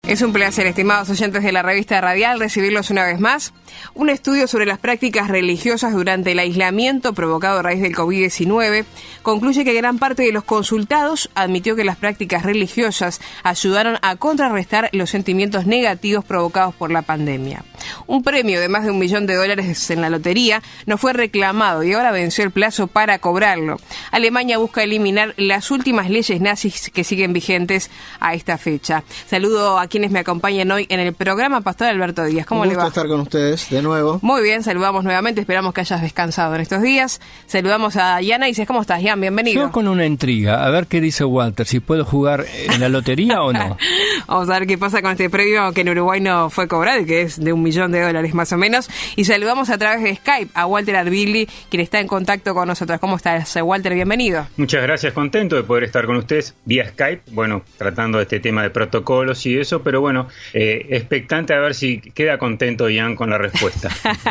Es un placer, estimados oyentes de la revista Radial, recibirlos una vez más. Un estudio sobre las prácticas religiosas durante el aislamiento provocado a raíz del COVID-19 concluye que gran parte de los consultados admitió que las prácticas religiosas ayudaron a contrarrestar los sentimientos negativos provocados por la pandemia. Un premio de más de $1 millón en la lotería no fue reclamado y ahora venció el plazo para cobrarlo. Alemania busca eliminar las últimas leyes nazis que siguen vigentes a esta fecha. Saludo a quienes me acompañan hoy en el programa. Pastor Alberto Díaz, ¿cómo le va? Un gusto estar con ustedes de nuevo. Muy bien, saludamos nuevamente, esperamos que hayas descansado en estos días. Saludamos a Yana y dices, ¿cómo estás, Jan? Bienvenido. Yo con una intriga, a ver qué dice Walter, si puedo jugar en la lotería o no. Vamos a ver qué pasa con este premio que en Uruguay no fue cobrado y que es de $1 millón más o menos. Y saludamos a través de Skype a Walter Arbilli, quien está en contacto con nosotros. ¿Cómo estás, Walter? Bienvenido. Muchas gracias, contento de poder estar con ustedes vía Skype, bueno, tratando de este tema de protocolos y eso, pero bueno, expectante a ver si queda contento Jan con la respuesta.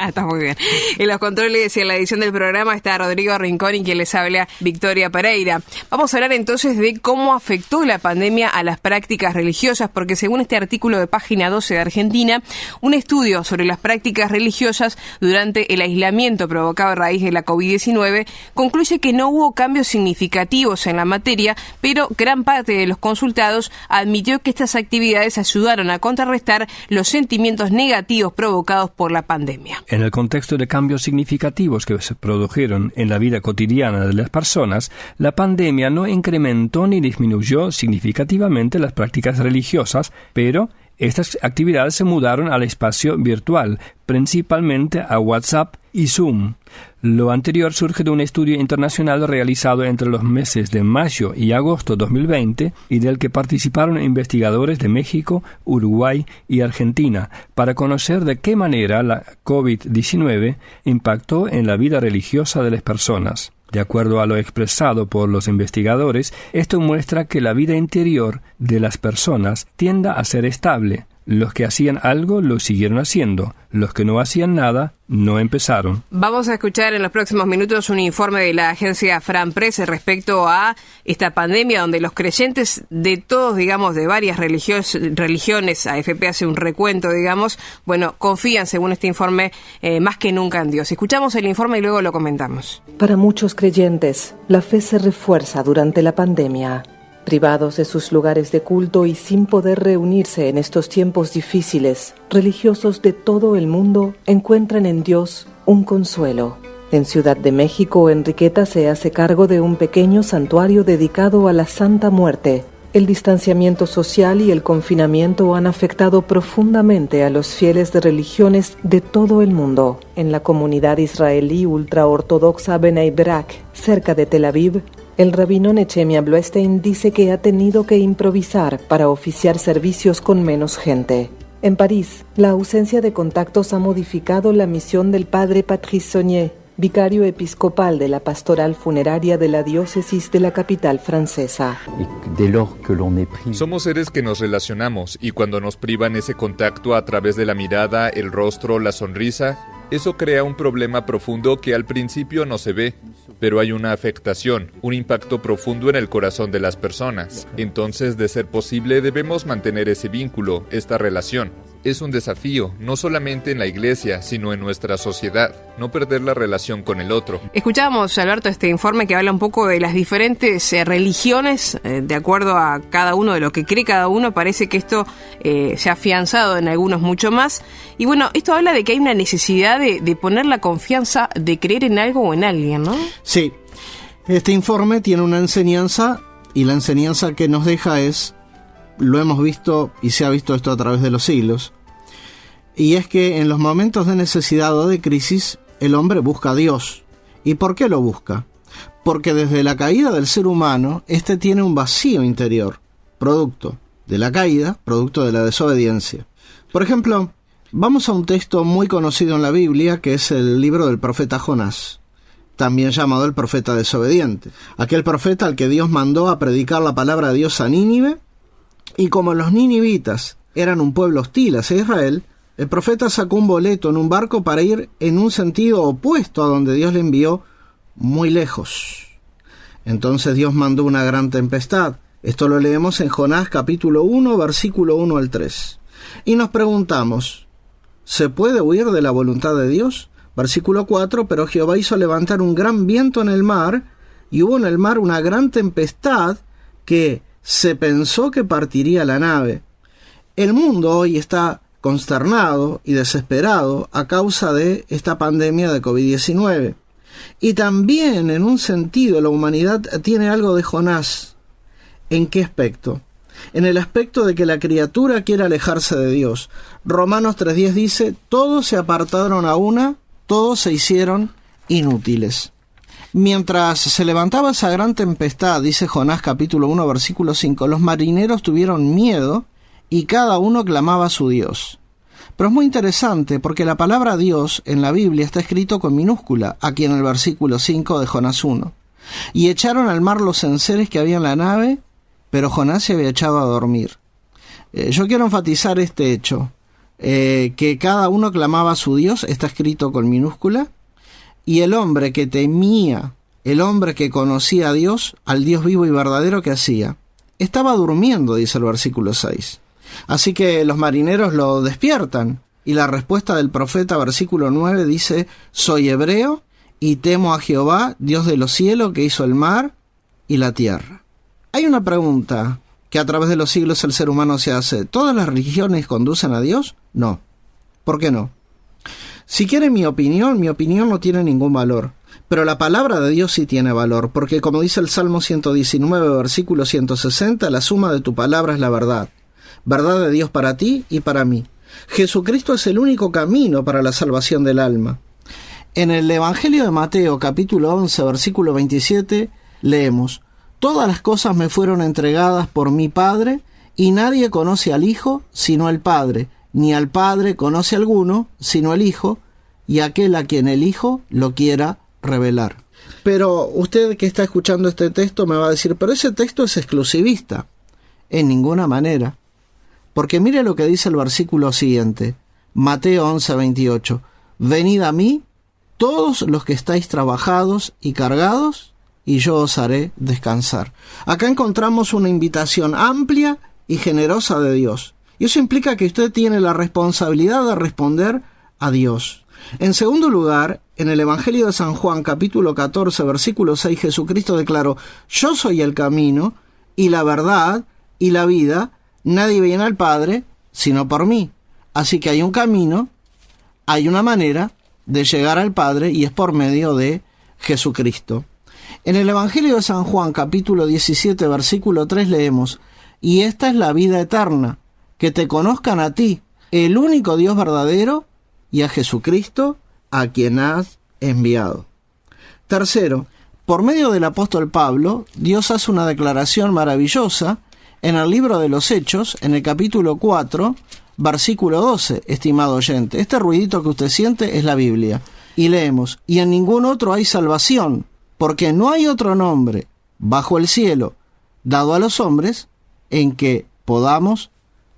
Está muy bien. En los controles y en la edición del programa está Rodrigo Rincón y quien les habla Victoria Pereira. Vamos a hablar entonces de cómo afectó la pandemia a las prácticas religiosas, porque según este artículo de Página 12 de Argentina, un estudio sobre las prácticas religiosas durante el aislamiento provocado a raíz de la COVID-19 concluye que no hubo cambios significativos en la materia, pero gran parte de los consultados admitió que estas actividades ayudaron a contrarrestar los sentimientos negativos provocados por la pandemia. En el contexto de cambios significativos que se produjeron en la vida cotidiana de las personas, la pandemia no incrementó ni disminuyó significativamente las prácticas religiosas, pero estas actividades se mudaron al espacio virtual, principalmente a WhatsApp y Zoom. Lo anterior surge de un estudio internacional realizado entre los meses de mayo y agosto de 2020 y del que participaron investigadores de México, Uruguay y Argentina para conocer de qué manera la COVID-19 impactó en la vida religiosa de las personas. De acuerdo a lo expresado por los investigadores, esto muestra que la vida interior de las personas tiende a ser estable. Los que hacían algo lo siguieron haciendo, los que no hacían nada no empezaron. Vamos a escuchar en los próximos minutos un informe de la agencia Fran Press respecto a esta pandemia, donde los creyentes de todos, digamos, de varias religiones, AFP hace un recuento, digamos, bueno, confían, según este informe, más que nunca en Dios. Escuchamos el informe y luego lo comentamos. Para muchos creyentes, la fe se refuerza durante la pandemia. Privados de sus lugares de culto y sin poder reunirse en estos tiempos difíciles, religiosos de todo el mundo encuentran en Dios un consuelo. En Ciudad de México, Enriqueta se hace cargo de un pequeño santuario dedicado a la Santa Muerte. El distanciamiento social y el confinamiento han afectado profundamente a los fieles de religiones de todo el mundo. En la comunidad israelí ultraortodoxa Bnei Brak, cerca de Tel Aviv, el rabino Nechemia Bloestein dice que ha tenido que improvisar para oficiar servicios con menos gente. En París, la ausencia de contactos ha modificado la misión del padre Patrice Saunier, vicario episcopal de la pastoral funeraria de la diócesis de la capital francesa. Somos seres que nos relacionamos y cuando nos privan ese contacto a través de la mirada, el rostro, la sonrisa, eso crea un problema profundo que al principio no se ve, pero hay una afectación, un impacto profundo en el corazón de las personas. Entonces, de ser posible, debemos mantener ese vínculo, esta relación. Es un desafío, no solamente en la iglesia, sino en nuestra sociedad, no perder la relación con el otro. Escuchábamos, Alberto, este informe que habla un poco de las diferentes religiones, de acuerdo a cada uno, de lo que cree cada uno. Parece que esto se ha afianzado en algunos mucho más. Y bueno, esto habla de que hay una necesidad de poner la confianza, de creer en algo o en alguien, ¿no? Sí, este informe tiene una enseñanza y la enseñanza que nos deja es, lo hemos visto y se ha visto esto a través de los siglos, y es que en los momentos de necesidad o de crisis, el hombre busca a Dios. ¿Y por qué lo busca? Porque desde la caída del ser humano, este tiene un vacío interior, producto de la caída, producto de la desobediencia. Por ejemplo, vamos a un texto muy conocido en la Biblia, que es el libro del profeta Jonás, también llamado el profeta desobediente. Aquel profeta al que Dios mandó a predicar la palabra de Dios a Nínive, y como los ninivitas eran un pueblo hostil hacia Israel, el profeta sacó un boleto en un barco para ir en un sentido opuesto a donde Dios le envió, muy lejos. Entonces Dios mandó una gran tempestad, Esto lo leemos en Jonás capítulo 1, versículo 1 al 3. Y nos preguntamos, ¿se puede huir de la voluntad de Dios? Versículo 4, pero Jehová hizo levantar un gran viento en el mar, y hubo en el mar una gran tempestad que se pensó que partiría la nave. El mundo hoy está consternado y desesperado a causa de esta pandemia de COVID-19. Y también, en un sentido, la humanidad tiene algo de Jonás. ¿En qué aspecto? En el aspecto de que la criatura quiere alejarse de Dios. Romanos 3:10 dice, todos se apartaron a una, todos se hicieron inútiles. Mientras se levantaba esa gran tempestad, dice Jonás capítulo 1, versículo 5, los marineros tuvieron miedo y cada uno clamaba a su Dios. Pero es muy interesante porque la palabra Dios en la Biblia está escrito con minúscula, aquí en el versículo 5 de Jonás 1. Y echaron al mar los enseres que había en la nave, pero Jonás se había echado a dormir. Yo quiero enfatizar este hecho, que cada uno clamaba a su Dios, está escrito con minúscula, y el hombre que temía, el hombre que conocía a Dios, al Dios vivo y verdadero, ¿qué hacía? Estaba durmiendo, dice el versículo 6. Así que los marineros lo despiertan, y la respuesta del profeta, versículo 9, dice, soy hebreo y temo a Jehová, Dios de los cielos, que hizo el mar y la tierra. Hay una pregunta que a través de los siglos el ser humano se hace. ¿Todas las religiones conducen a Dios? No. ¿Por qué no? Si quieren mi opinión no tiene ningún valor. Pero la palabra de Dios sí tiene valor, porque como dice el Salmo 119, versículo 160, la suma de tu palabra es la verdad. Verdad de Dios para ti y para mí. Jesucristo es el único camino para la salvación del alma. En el Evangelio de Mateo, capítulo 11, versículo 27, leemos, todas las cosas me fueron entregadas por mi Padre, y nadie conoce al Hijo sino el Padre, ni al Padre conoce alguno sino el Hijo, y aquel a quien el Hijo lo quiera revelar. Pero usted que está escuchando este texto me va a decir, pero ese texto es exclusivista. En ninguna manera. Porque mire lo que dice el versículo siguiente, Mateo 11, 28. Venid a mí, todos los que estáis trabajados y cargados, y yo os haré descansar. Acá encontramos una invitación amplia y generosa de Dios. Y eso implica que usted tiene la responsabilidad de responder a Dios. En segundo lugar, en el Evangelio de San Juan, capítulo 14, versículo 6, Jesucristo declaró, yo soy el camino, y la verdad, y la vida, nadie viene al Padre, sino por mí. Así que hay un camino, hay una manera de llegar al Padre, y es por medio de Jesucristo. En el Evangelio de San Juan, capítulo 17, versículo 3, leemos, y esta es la vida eterna, que te conozcan a ti, el único Dios verdadero, y a Jesucristo, a quien has enviado. Tercero, por medio del apóstol Pablo, Dios hace una declaración maravillosa en el libro de los Hechos, en el capítulo 4, versículo 12, estimado oyente. Este ruidito que usted siente es la Biblia. Y leemos, y en ningún otro hay salvación, porque no hay otro nombre bajo el cielo dado a los hombres en que podamos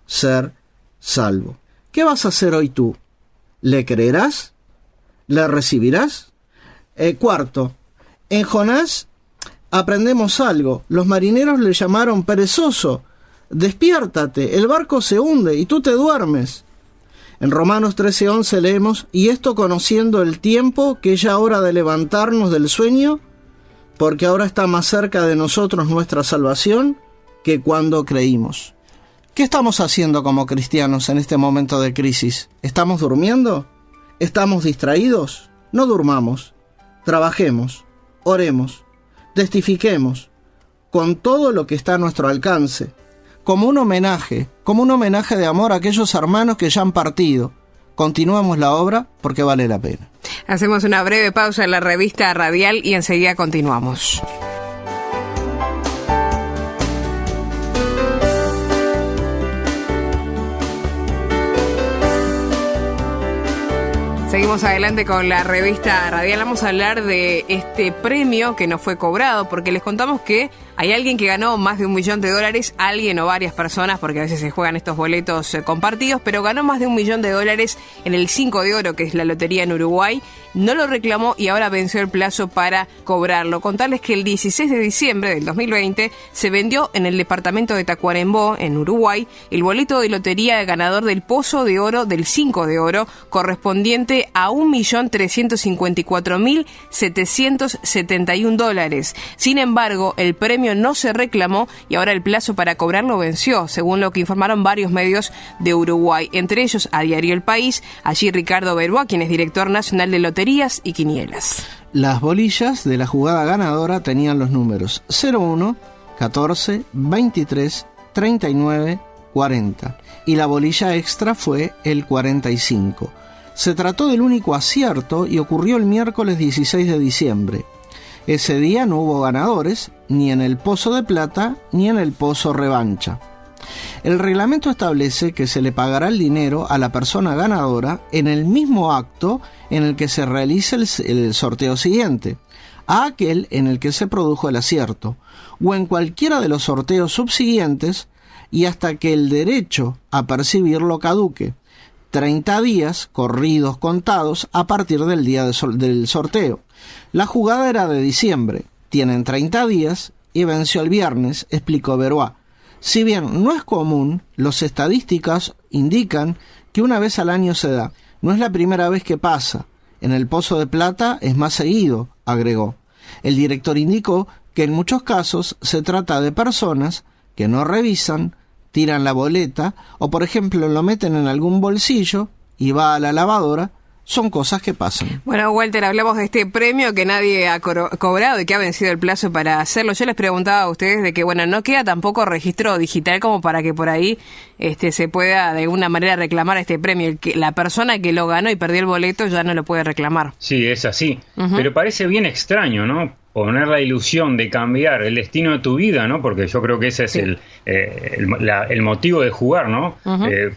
ser salvos. ¿Qué vas a hacer hoy tú? ¿Le creerás? ¿Le recibirás? Cuarto, en Jonás aprendemos algo. Los marineros le llamaron perezoso. Despiértate, el barco se hunde y tú te duermes. En Romanos 13:11 leemos, y esto conociendo el tiempo, que es ya hora de levantarnos del sueño, porque ahora está más cerca de nosotros nuestra salvación que cuando creímos. ¿Qué estamos haciendo como cristianos en este momento de crisis? ¿Estamos durmiendo? ¿Estamos distraídos? No durmamos. Trabajemos, oremos, testifiquemos con todo lo que está a nuestro alcance, como un homenaje de amor a aquellos hermanos que ya han partido. Continuemos la obra porque vale la pena. Hacemos una breve pausa en la revista radial y enseguida continuamos. Seguimos adelante con la revista radial. Vamos a hablar de este premio que no fue cobrado, porque les contamos que Hay alguien que ganó más de $1 millón, alguien o varias personas, porque a veces se juegan estos boletos compartidos, pero ganó más de $1 millón en el 5 de oro, que es la lotería en Uruguay. No lo reclamó y ahora venció el plazo para cobrarlo. Contarles que el 16 de diciembre del 2020 se vendió en el departamento de Tacuarembó, en Uruguay, el boleto de lotería ganador del Pozo de Oro del 5 de oro, correspondiente a $1.354.771. Sin embargo, el premio no se reclamó y ahora el plazo para cobrarlo venció, según lo que informaron varios medios de Uruguay, entre ellos a Diario El País. Allí Ricardo Berúa, quien es director nacional de Loterías y Quinielas. Las bolillas de la jugada ganadora tenían los números 01, 14, 23, 39, 40 y la bolilla extra fue el 45. Se trató del único acierto y ocurrió el miércoles 16 de diciembre. Ese día no hubo ganadores, ni en el Pozo de Plata ni en el Pozo Revancha. El reglamento establece que se le pagará el dinero a la persona ganadora en el mismo acto en el que se realice el sorteo siguiente, a aquel en el que se produjo el acierto, o en cualquiera de los sorteos subsiguientes, y hasta que el derecho a percibirlo caduque. 30 días corridos contados a partir del día del sorteo. La jugada era de diciembre, tienen 30 días y venció el viernes, explicó Berúa. Si bien no es común, las estadísticas indican que una vez al año se da. No es la primera vez que pasa. En el Pozo de Plata es más seguido, agregó. El director indicó que en muchos casos se trata de personas que no revisan, tiran la boleta o, por ejemplo, lo meten en algún bolsillo y va a la lavadora. Son cosas que pasan. Bueno, Walter, hablamos de este premio que nadie ha cobrado y que ha vencido el plazo para hacerlo. Yo les preguntaba a ustedes de que, bueno, no queda tampoco registro digital como para que por ahí se pueda de alguna manera reclamar este premio. La persona que lo ganó y perdió el boleto ya no lo puede reclamar. Sí, es así. Pero parece bien extraño, ¿no? Poner la ilusión de cambiar el destino de tu vida, ¿no? Porque yo creo que ese es el motivo de jugar, ¿no?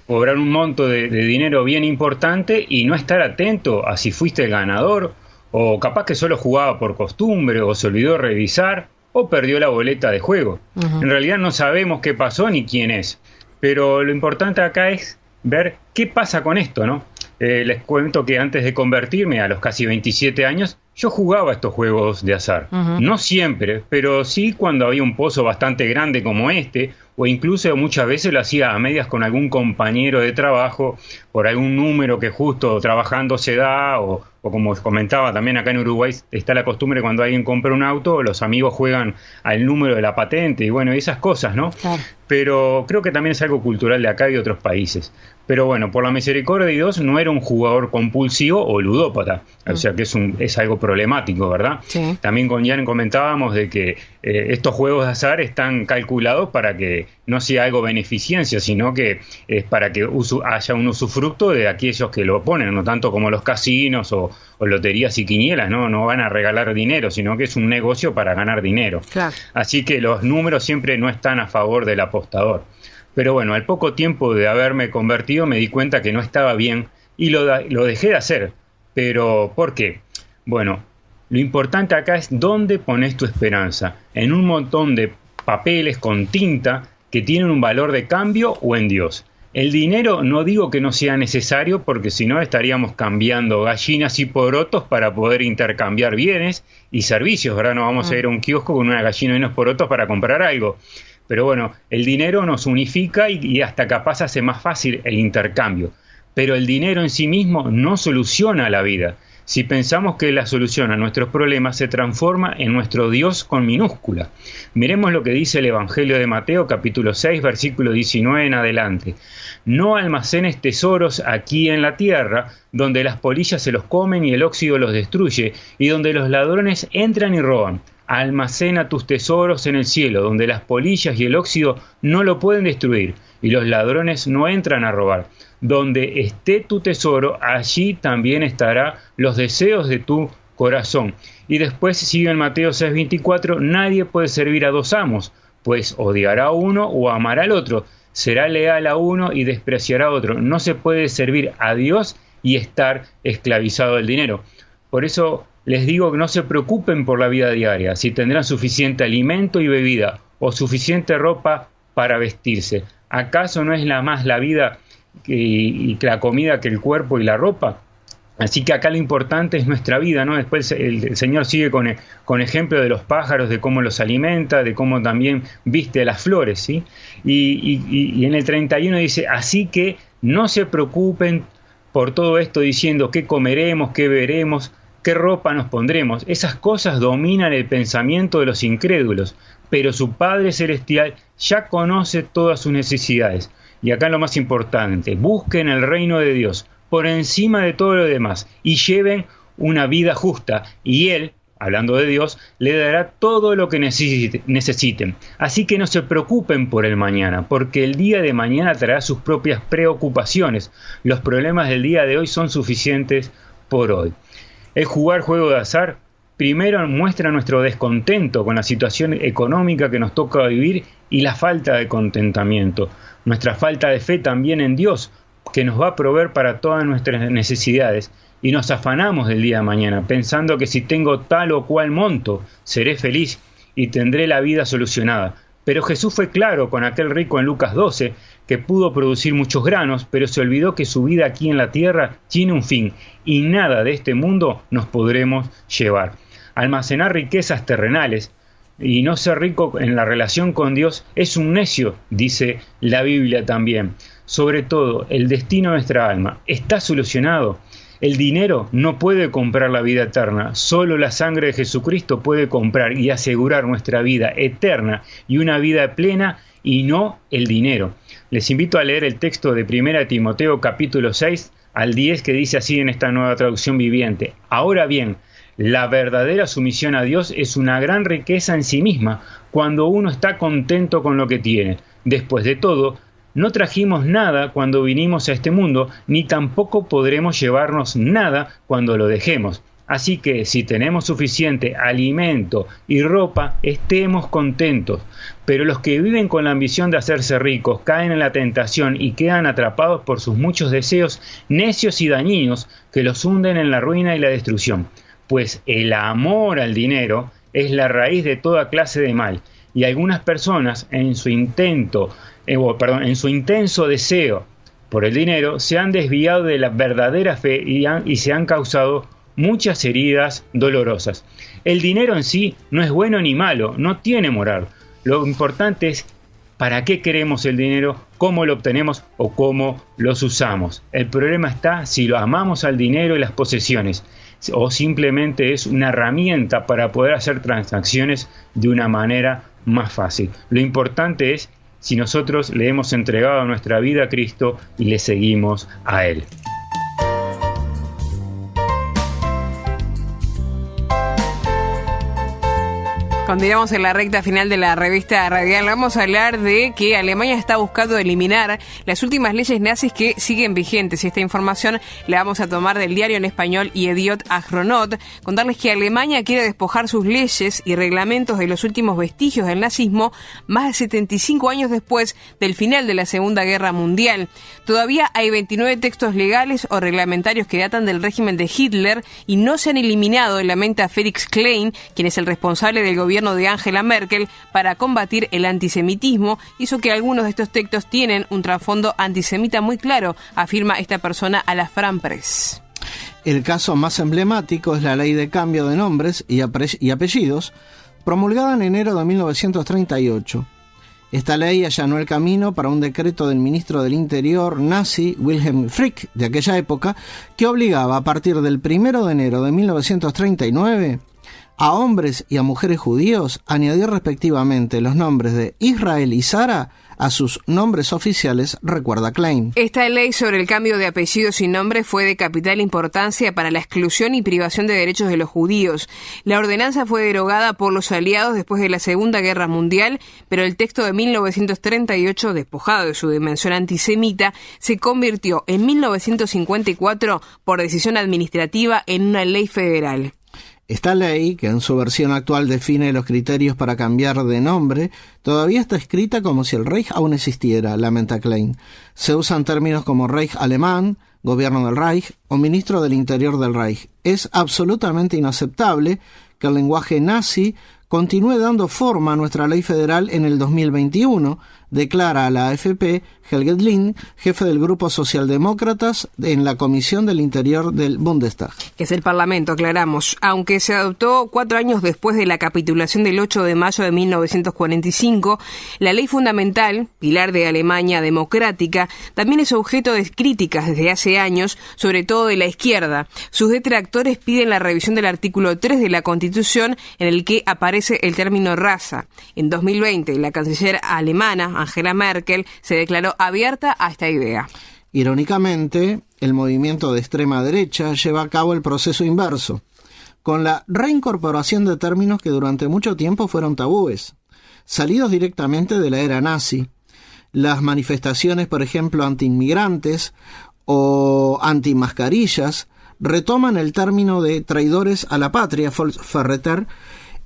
Cobrar un monto de dinero bien importante y no estar atento a si fuiste el ganador, o capaz que solo jugaba por costumbre, o se olvidó revisar, o perdió la boleta de juego. En realidad no sabemos qué pasó ni quién es, pero lo importante acá es ver qué pasa con esto, ¿no? Les cuento que antes de convertirme a los casi 27 años, yo jugaba estos juegos de azar. No siempre, pero sí cuando había un pozo bastante grande como este, o incluso muchas veces lo hacía a medias con algún compañero de trabajo, por algún número que justo trabajando se da, o como comentaba también acá en Uruguay, está la costumbre cuando alguien compra un auto, los amigos juegan al número de la patente, y bueno, esas cosas, ¿no? Claro. Pero creo que también es algo cultural de acá y de otros países. Pero bueno, por la misericordia de Dios, no era un jugador compulsivo o ludópata, o sea que es algo problemático, ¿verdad? Sí. También con Jan comentábamos de que estos juegos de azar están calculados para que no sea algo beneficencia, sino que es para que haya un usufructo de aquellos que lo ponen, no tanto como los casinos o loterías y quinielas, no van a regalar dinero, sino que es un negocio para ganar dinero. Claro. Así que los números siempre no están a favor del apostador. Pero bueno, al poco tiempo de haberme convertido me di cuenta que no estaba bien y lo dejé de hacer. ¿Pero por qué? Bueno, lo importante acá es dónde pones tu esperanza. ¿En un montón de papeles con tinta que tienen un valor de cambio o en Dios? El dinero no digo que no sea necesario, porque si no estaríamos cambiando gallinas y porotos para poder intercambiar bienes y servicios, ¿verdad? No vamos a ir a un kiosco con una gallina y unos porotos para comprar algo. Pero bueno, el dinero nos unifica y hasta capaz hace más fácil el intercambio. Pero el dinero en sí mismo no soluciona la vida. Si pensamos que la solución a nuestros problemas se transforma en nuestro Dios con minúscula. Miremos lo que dice el Evangelio de Mateo, capítulo 6, versículo 19 en adelante. No almacenes tesoros aquí en la tierra, donde las polillas se los comen y el óxido los destruye, y donde los ladrones entran y roban. Almacena tus tesoros en el cielo, donde las polillas y el óxido no lo pueden destruir, y los ladrones no entran a robar. Donde esté tu tesoro, allí también estarán los deseos de tu corazón. Y después sigue en Mateo 6:24, nadie puede servir a dos amos, pues odiará a uno o amará al otro, será leal a uno y despreciará a otro. No se puede servir a Dios y estar esclavizado del dinero. Por eso les digo que no se preocupen por la vida diaria, si tendrán suficiente alimento y bebida o suficiente ropa para vestirse. ¿Acaso no es la vida y la comida que el cuerpo y la ropa? Así que acá lo importante es nuestra vida, ¿no? Después el Señor sigue con ejemplo de los pájaros, de cómo los alimenta, de cómo también viste las flores, ¿sí? Y en el 31 dice, así que no se preocupen por todo esto diciendo qué comeremos, qué beberemos, qué ropa nos pondremos. Esas cosas dominan el pensamiento de los incrédulos, pero su Padre Celestial ya conoce todas sus necesidades. Y acá lo más importante, busquen el reino de Dios por encima de todo lo demás y lleven una vida justa y Él, hablando de Dios, le dará todo lo que necesiten. Así que no se preocupen por el mañana, porque el día de mañana traerá sus propias preocupaciones. Los problemas del día de hoy son suficientes por hoy. El jugar juego de azar primero muestra nuestro descontento con la situación económica que nos toca vivir y la falta de contentamiento. Nuestra falta de fe también en Dios, que nos va a proveer para todas nuestras necesidades, y nos afanamos del día de mañana, pensando que si tengo tal o cual monto, seré feliz y tendré la vida solucionada. Pero Jesús fue claro con aquel rico en Lucas 12, que pudo producir muchos granos, pero se olvidó que su vida aquí en la tierra tiene un fin, y nada de este mundo nos podremos llevar. Almacenar riquezas terrenales y no ser rico en la relación con Dios es un necio, dice la Biblia también. Sobre todo, el destino de nuestra alma está solucionado. El dinero no puede comprar la vida eterna, solo la sangre de Jesucristo puede comprar y asegurar nuestra vida eterna y una vida plena, y no el dinero. Les invito a leer el texto de 1 Timoteo capítulo 6 al 10 que dice así en esta nueva traducción viviente. Ahora bien, la verdadera sumisión a Dios es una gran riqueza en sí misma cuando uno está contento con lo que tiene. Después de todo, no trajimos nada cuando vinimos a este mundo, ni tampoco podremos llevarnos nada cuando lo dejemos. Así que si tenemos suficiente alimento y ropa, estemos contentos. Pero los que viven con la ambición de hacerse ricos caen en la tentación y quedan atrapados por sus muchos deseos necios y dañinos que los hunden en la ruina y la destrucción. Pues el amor al dinero es la raíz de toda clase de mal. Y algunas personas en su intenso deseo por el dinero se han desviado de la verdadera fe y se han causado muchas heridas dolorosas. El dinero en sí no es bueno ni malo, no tiene moral. Lo importante es para qué queremos el dinero, cómo lo obtenemos o cómo los usamos. El problema está si lo amamos al dinero y las posesiones, o simplemente es una herramienta para poder hacer transacciones de una manera más fácil. Lo importante es si nosotros le hemos entregado nuestra vida a Cristo y le seguimos a Él. Continuamos en la recta final de la revista radial. Vamos a hablar de que Alemania está buscando eliminar las últimas leyes nazis que siguen vigentes. Y esta información la vamos a tomar del diario en español Idiot Ahronot. Contarles que Alemania quiere despojar sus leyes y reglamentos de los últimos vestigios del nazismo más de 75 años después del final de la Segunda Guerra Mundial. Todavía hay 29 textos legales o reglamentarios que datan del régimen de Hitler y no se han eliminado, lamenta Felix Klein, quien es el responsable del gobierno de Angela Merkel para combatir el antisemitismo. Hizo que algunos de estos textos tienen un trasfondo antisemita muy claro, afirma esta persona a la Fran Press. El caso más emblemático es la ley de cambio de nombres y apellidos, promulgada en enero de 1938. Esta ley allanó el camino para un decreto del ministro del Interior nazi Wilhelm Frick de aquella época, que obligaba a partir del 1 de enero de 1939 a hombres y a mujeres judíos añadir respectivamente los nombres de Israel y Sara a sus nombres oficiales, recuerda Klein. Esta ley sobre el cambio de apellidos y nombre fue de capital importancia para la exclusión y privación de derechos de los judíos. La ordenanza fue derogada por los aliados después de la Segunda Guerra Mundial, pero el texto de 1938, despojado de su dimensión antisemita, se convirtió en 1954, por decisión administrativa, en una ley federal. Esta ley, que en su versión actual define los criterios para cambiar de nombre, todavía está escrita como si el Reich aún existiera, lamenta Klein. Se usan términos como Reich alemán, gobierno del Reich o ministro del Interior del Reich. Es absolutamente inaceptable que el lenguaje nazi continúe dando forma a nuestra ley federal en el 2021, declara a la AFP Helge Lin, jefe del grupo socialdemócratas en la Comisión del Interior del Bundestag. Que es el Parlamento, aclaramos. Aunque se adoptó 4 años después de la capitulación del 8 de mayo de 1945, la ley fundamental, pilar de Alemania democrática, también es objeto de críticas desde hace años, sobre todo de la izquierda. Sus detractores piden la revisión del artículo 3 de la Constitución, en el que aparece el término raza. En 2020, la canciller alemana, Angela Merkel, se declaró abierta a esta idea. Irónicamente, el movimiento de extrema derecha lleva a cabo el proceso inverso, con la reincorporación de términos que durante mucho tiempo fueron tabúes, salidos directamente de la era nazi. Las manifestaciones, por ejemplo, antiinmigrantes o antimascarillas, retoman el término de traidores a la patria, Volksverräter,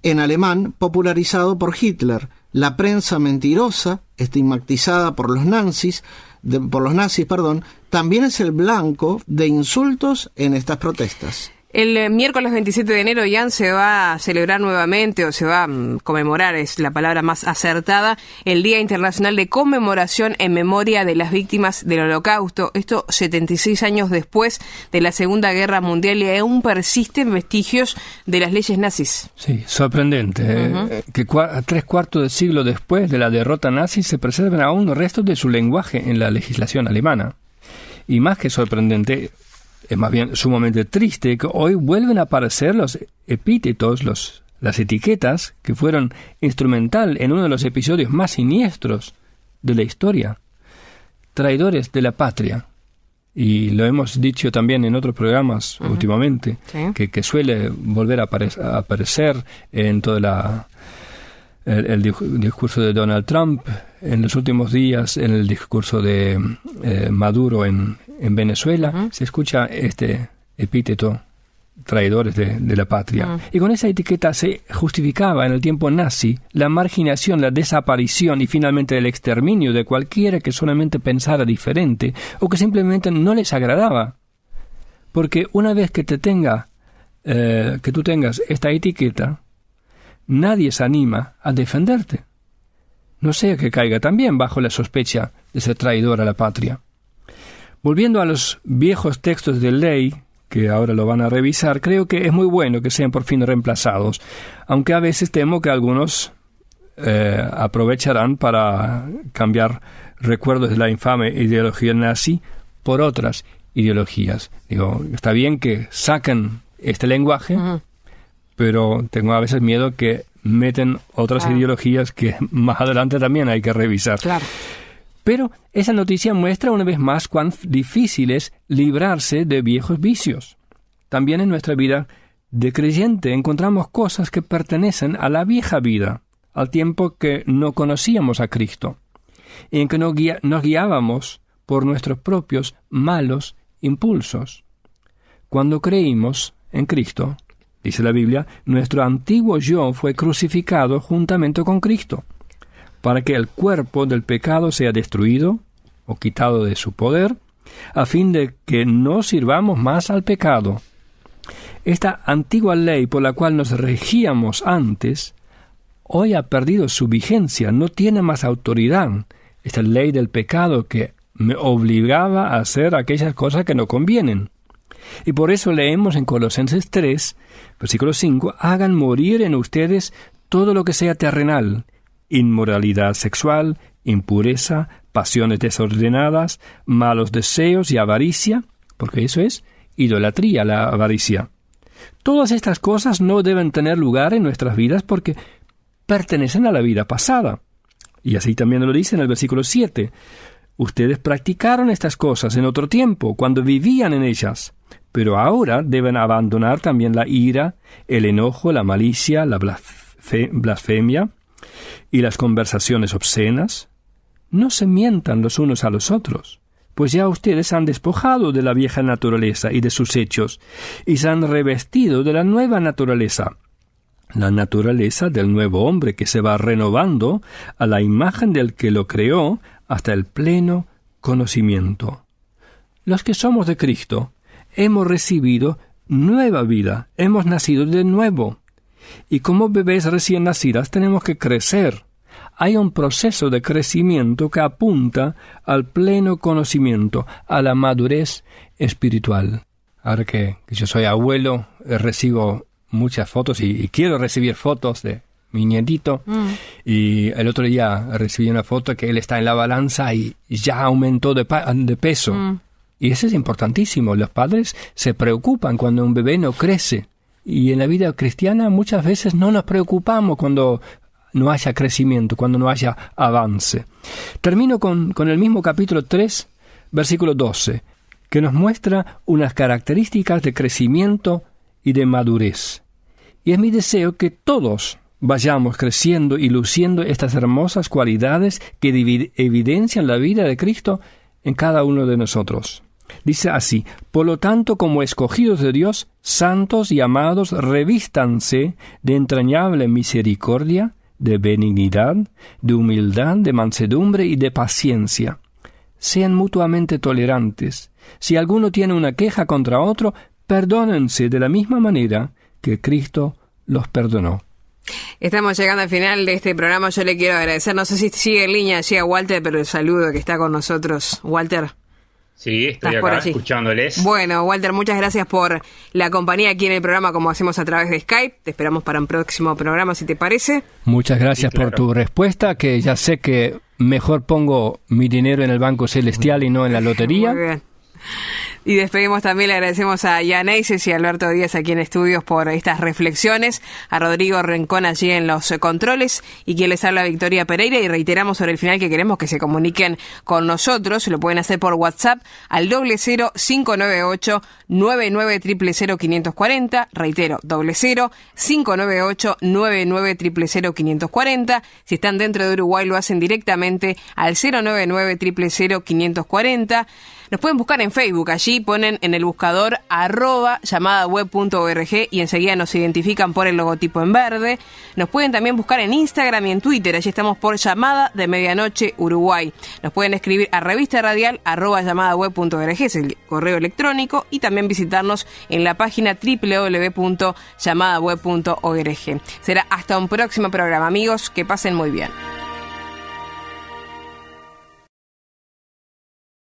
en alemán, popularizado por Hitler. La prensa mentirosa, estigmatizada por los nazis, también es el blanco de insultos en estas protestas. El miércoles 27 de enero, Jan, se va a celebrar nuevamente, o se va a conmemorar, es la palabra más acertada, el Día Internacional de Conmemoración en Memoria de las Víctimas del Holocausto. Esto 76 años después de la Segunda Guerra Mundial, y aún persisten vestigios de las leyes nazis. Sí, sorprendente. Que 3/4 de siglo después de la derrota nazi se preservan aún restos de su lenguaje en la legislación alemana. Y más que sorprendente, es más bien sumamente triste que hoy vuelven a aparecer los epítetos, las etiquetas que fueron instrumental en uno de los episodios más siniestros de la historia. Traidores de la patria. Y lo hemos dicho también en otros programas últimamente, ¿sí? que suele volver a aparecer en toda el discurso de Donald Trump, en los últimos días, en el discurso de Maduro en Venezuela, se escucha este epíteto, traidores de la patria. Y con esa etiqueta se justificaba en el tiempo nazi la marginación, la desaparición y finalmente el exterminio de cualquiera que solamente pensara diferente o que simplemente no les agradaba. Porque una vez que tú tengas esta etiqueta, nadie se anima a defenderte. No sea que caiga también bajo la sospecha de ser traidor a la patria. Volviendo a los viejos textos de ley, que ahora lo van a revisar, creo que es muy bueno que sean por fin reemplazados, aunque a veces temo que algunos aprovecharán para cambiar recuerdos de la infame ideología nazi por otras ideologías. Digo, está bien que saquen este lenguaje, pero tengo a veces miedo que meten otras ideologías que más adelante también hay que revisar. Claro. Pero esa noticia muestra una vez más cuán difícil es librarse de viejos vicios. También en nuestra vida de creyente encontramos cosas que pertenecen a la vieja vida, al tiempo que no conocíamos a Cristo, y en que nos guiábamos por nuestros propios malos impulsos. Cuando creímos en Cristo, dice la Biblia, nuestro antiguo yo fue crucificado juntamente con Cristo, para que el cuerpo del pecado sea destruido o quitado de su poder, a fin de que no sirvamos más al pecado. Esta antigua ley por la cual nos regíamos antes, hoy ha perdido su vigencia, no tiene más autoridad. Esta ley del pecado que me obligaba a hacer aquellas cosas que no convienen. Y por eso leemos en Colosenses 3, versículo 5, hagan morir en ustedes todo lo que sea terrenal, inmoralidad sexual, impureza, pasiones desordenadas, malos deseos y avaricia, porque eso es idolatría, la avaricia. Todas estas cosas no deben tener lugar en nuestras vidas porque pertenecen a la vida pasada. Y así también lo dice en el versículo 7. Ustedes practicaron estas cosas en otro tiempo, cuando vivían en ellas, pero ahora deben abandonar también la ira, el enojo, la malicia, la blasfemia y las conversaciones obscenas. No se mientan los unos a los otros, pues ya ustedes han despojado de la vieja naturaleza y de sus hechos, y se han revestido de la nueva naturaleza, la naturaleza del nuevo hombre que se va renovando a la imagen del que lo creó hasta el pleno conocimiento. Los que somos de Cristo hemos recibido nueva vida, hemos nacido de nuevo. Y como bebés recién nacidas tenemos que crecer. Hay un proceso de crecimiento que apunta al pleno conocimiento, a la madurez espiritual. Ahora que yo soy abuelo, recibo muchas fotos y quiero recibir fotos de mi nietito. Y el otro día recibí una foto que él está en la balanza y ya aumentó de peso. Y eso es importantísimo. Los padres se preocupan cuando un bebé no crece. Y en la vida cristiana muchas veces no nos preocupamos cuando no haya crecimiento, cuando no haya avance. Termino con el mismo capítulo 3, versículo 12, que nos muestra unas características de crecimiento y de madurez. Y es mi deseo que todos vayamos creciendo y luciendo estas hermosas cualidades que evidencian la vida de Cristo en cada uno de nosotros. Dice así: por lo tanto, como escogidos de Dios, santos y amados, revístanse de entrañable misericordia, de benignidad, de humildad, de mansedumbre y de paciencia. Sean mutuamente tolerantes. Si alguno tiene una queja contra otro, perdónense de la misma manera que Cristo los perdonó. Estamos llegando al final de este programa. Yo le quiero agradecer, no sé si sigue en línea, llega Walter, pero el saludo que está con nosotros. Walter. Sí, estoy acá escuchándoles. Bueno, Walter, muchas gracias por la compañía aquí en el programa, como hacemos a través de Skype. Te esperamos para un próximo programa, si te parece. Muchas gracias por tu respuesta, que ya sé que mejor pongo mi dinero en el Banco Celestial y no en la lotería. Muy bien. Y despedimos también, le agradecemos a Jan Eises y a Alberto Díaz aquí en estudios por estas reflexiones, a Rodrigo Rencón allí en los controles y quien les habla, Victoria Pereira, y reiteramos sobre el final que queremos que se comuniquen con nosotros. Lo pueden hacer por WhatsApp al 00598-99000540, reitero, 00598-99000540. Si están dentro de Uruguay lo hacen directamente al 099-0000540. Nos pueden buscar en Facebook, allí ponen en el buscador @llamadaweb.org y enseguida nos identifican por el logotipo en verde. Nos pueden también buscar en Instagram y en Twitter, allí estamos por Llamada de Medianoche Uruguay. Nos pueden escribir a revistaradial@llamadaweb.org, es el correo electrónico, y también visitarnos en la página www.llamadaweb.org. Será hasta un próximo programa, amigos, que pasen muy bien.